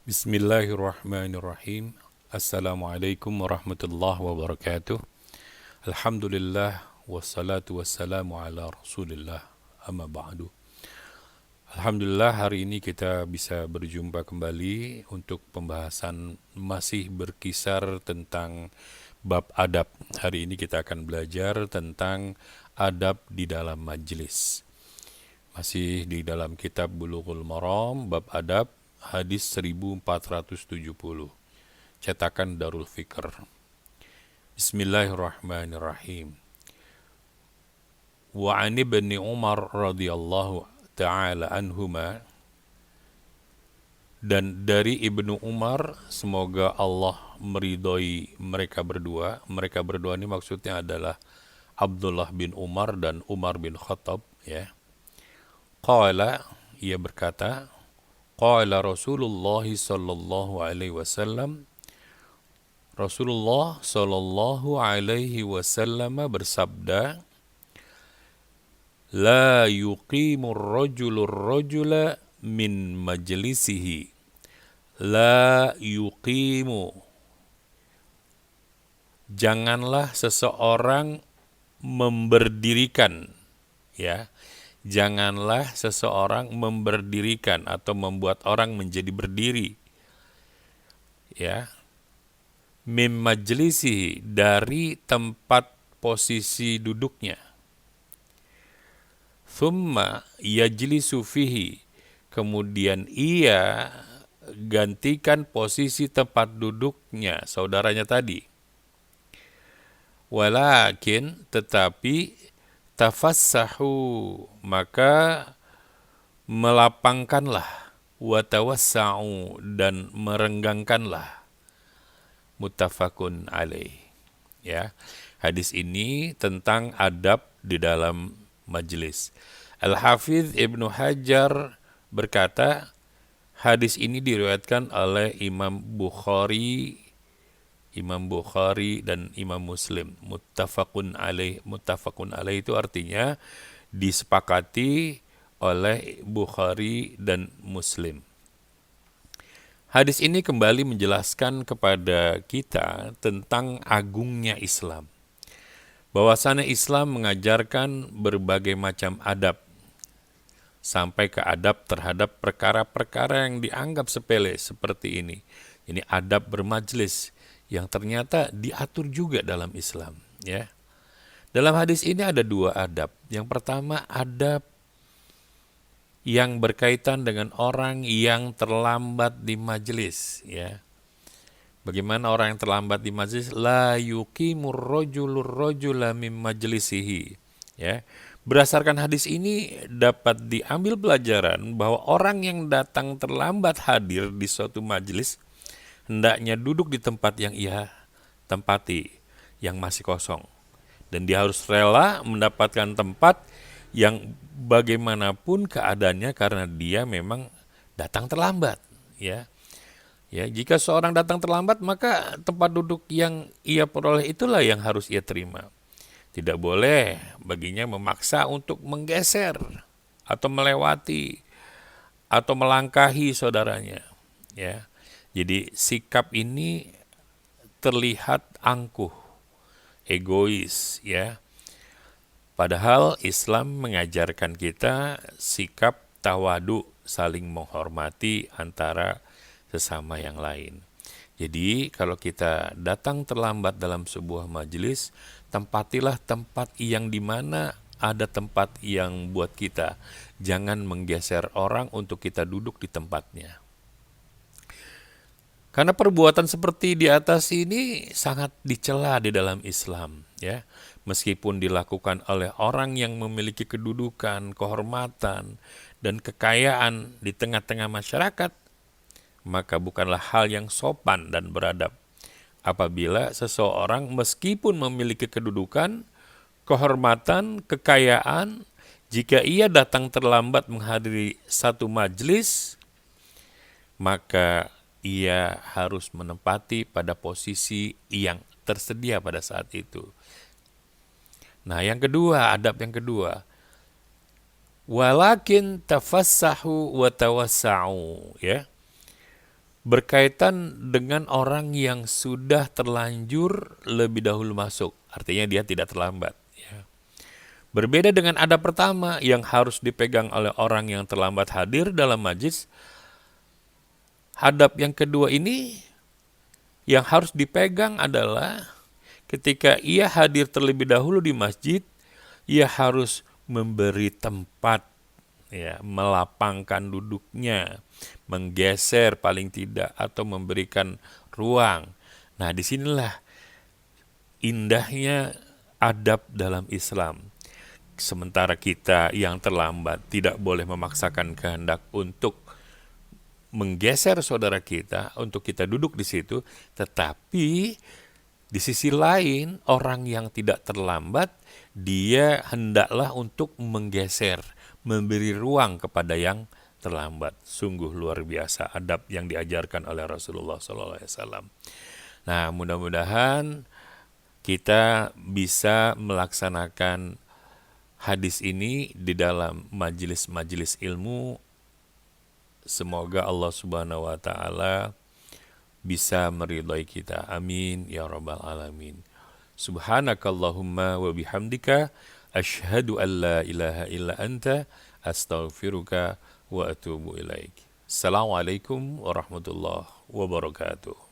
Bismillahirrahmanirrahim. Assalamualaikum warahmatullahi wabarakatuh. Alhamdulillah wassalatu wassalamu ala Rasulillah. Amma ba'du. Alhamdulillah hari ini kita bisa berjumpa kembali untuk pembahasan masih berkisar tentang bab adab. Hari ini kita akan belajar tentang adab di dalam majlis. Masih di dalam kitab Bulughul Maram, bab adab, hadis 1470. Cetakan Darul Fikr. Bismillahirrahmanirrahim. Wa an ibni Umar radhiyallahu ta'ala anhuma, dan dari Ibnu Umar, semoga Allah meridhoi mereka berdua. Mereka berdua ini maksudnya adalah Abdullah bin Umar dan Umar bin Khattab, ya. Qala, ia berkata, qala Rasulullah sallallahu alaihi wasallam, Rasulullah sallallahu alaihi wasallam bersabda, la yuqimur rajulur rajula min majlisihi. La yuqimu, janganlah seseorang memberdirikan, ya. Janganlah seseorang memberdirikan atau membuat orang menjadi berdiri, ya. Mim majlisihi, dari tempat posisi duduknya. Thumma yajlisu fihi, kemudian ia gantikan posisi tempat duduknya saudaranya tadi. Walakin, tetapi, tafassahu, maka melapangkanlah, watawassa'u, dan merenggangkanlah. Muttafaqun alaih. Ya, hadis ini tentang adab di dalam majlis. Al-Hafidz Ibnu Hajar berkata, hadis ini diriwayatkan oleh Imam Bukhari dan Imam Muslim. Muttafaqun alaih. Muttafaqun alaih itu artinya disepakati oleh Bukhari dan Muslim. Hadis ini kembali menjelaskan kepada kita tentang agungnya Islam. Bahwasannya Islam mengajarkan berbagai macam adab, sampai ke adab terhadap perkara-perkara yang dianggap sepele seperti ini. Ini adab bermajlis yang ternyata diatur juga dalam Islam, ya. Dalam hadis ini ada dua adab. Yang pertama, adab yang berkaitan dengan orang yang terlambat di majelis, ya. Bagaimana orang yang terlambat di majelis? La yuqimur rajulur rajula min majlisihi, ya. Berdasarkan hadis ini dapat diambil pelajaran bahwa orang yang datang terlambat hadir di suatu majelis hendaknya duduk di tempat yang ia tempati, yang masih kosong. Dan dia harus rela mendapatkan tempat yang bagaimanapun keadaannya karena dia memang datang terlambat, ya. Ya, jika seorang datang terlambat, maka tempat duduk yang ia peroleh itulah yang harus ia terima. Tidak boleh baginya memaksa untuk menggeser atau melewati atau melangkahi saudaranya, ya. Jadi sikap ini terlihat angkuh, egois, ya. Padahal Islam mengajarkan kita sikap tawadu, saling menghormati antara sesama yang lain. Jadi kalau kita datang terlambat dalam sebuah majelis, tempatilah tempat yang dimana ada tempat yang buat kita. Jangan menggeser orang untuk kita duduk di tempatnya. Karena perbuatan seperti di atas ini sangat dicela di dalam Islam, ya. Meskipun dilakukan oleh orang yang memiliki kedudukan, kehormatan, dan kekayaan di tengah-tengah masyarakat, maka bukanlah hal yang sopan dan beradab apabila seseorang meskipun memiliki kedudukan, kehormatan, kekayaan, jika ia datang terlambat menghadiri satu majelis, maka ia harus menempati pada posisi yang tersedia pada saat itu. Nah, yang kedua, adab yang kedua, walakin tafassahu wa tawassa'u, ya. berkaitan dengan orang yang sudah terlanjur lebih dahulu masuk. Artinya dia tidak terlambat. Ya. Berbeda dengan adab pertama yang harus dipegang oleh orang yang terlambat hadir dalam majlis. Adab yang kedua ini yang harus dipegang adalah ketika ia hadir terlebih dahulu di masjid, ia harus memberi tempat, ya, melapangkan duduknya, menggeser paling tidak, atau memberikan ruang. Nah, disinilah indahnya adab dalam Islam. Sementara kita yang terlambat tidak boleh memaksakan kehendak untuk menggeser saudara kita, untuk kita duduk di situ, tetapi di sisi lain, orang yang tidak terlambat, dia hendaklah untuk menggeser, memberi ruang kepada yang terlambat. Sungguh luar biasa adab yang diajarkan oleh Rasulullah SAW. Nah, mudah-mudahan kita bisa melaksanakan hadis ini di dalam majelis-majelis ilmu. Semoga Allah Subhanahu wa taala bisa meridhai kita. Amin ya rabbal alamin. Subhanakallahumma wa bihamdika asyhadu an la ilaha illa anta astaghfiruka wa atubu ilaik. Assalamualaikum warahmatullahi wabarakatuh.